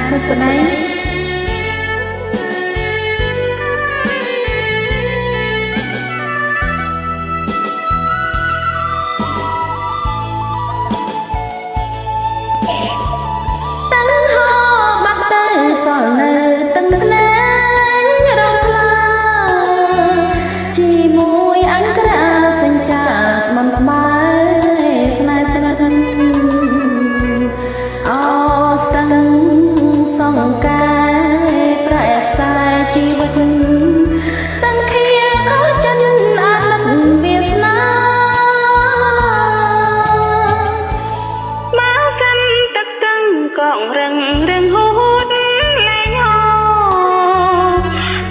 សួស្តីកងរឹងរឹងហូតលែងហោ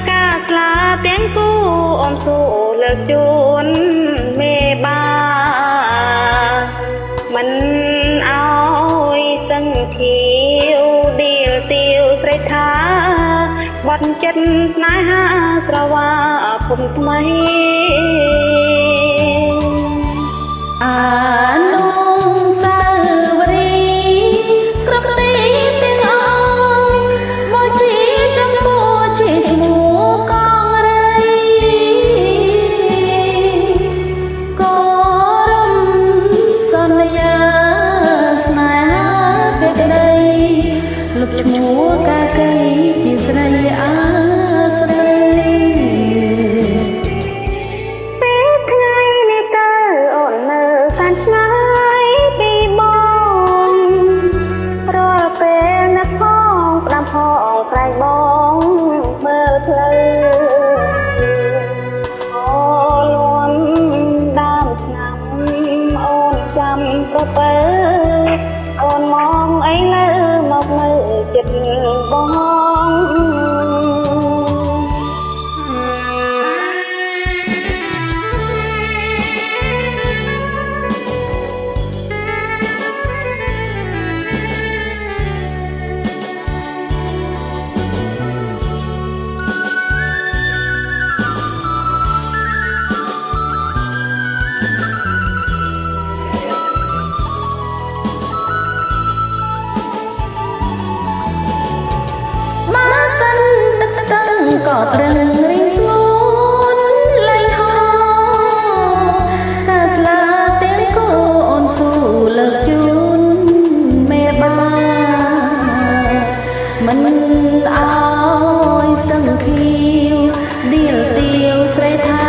កាស្លាទាំងគូអមស៊ូលើកជូនមេបាមិនអោយសឹងធាវដៀលទាវស្រេកថាបត់ចិត្តស្នេហាស្រវាភពថ្មីអានុសាវរីឈ្មោះកាកៃជាស្រីអាស្រីពេលថ្ងៃនេះតើអូននៅខាងឆ្ងាយពីបងរាល់ពេលនឹកផងផ្ដាំផងក្រែងបងមើលផ្លូវអូលួនដើមឆ្នាំអូនចាំប្រពើអូនមកអីលើមកនៅចិត្តបងក៏ត្រឹងរីងស្ងួនលែងហោកាស្លាទាំងគូអូនស៊ូលើកជូនមេបាមិនអោយសឹងខៀវដៀលទាវស្រែកថា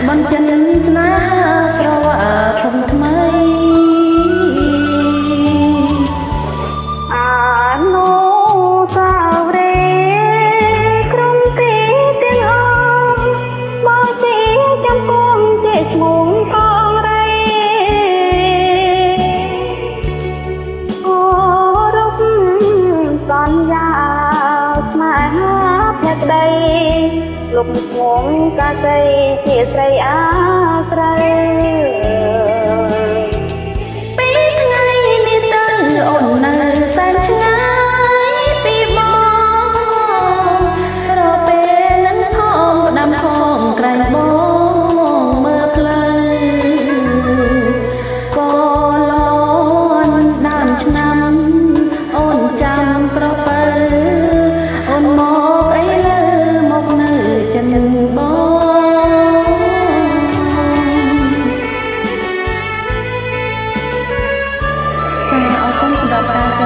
បញ្ចិនស្នេហាស្រវាភពថ្មីអានុសាវរីឈ្មោះកងរៃអូរុកសន្យាស្នេហាភក្តីលុបឈ្មោះកាសីជាស្រីអាស្រ័យពេលថ្ងៃនេះតើអូននៅសែនឆ្ងាយពីបងរពេលនឹងផងផ្ដាំផងក្រែងបងការ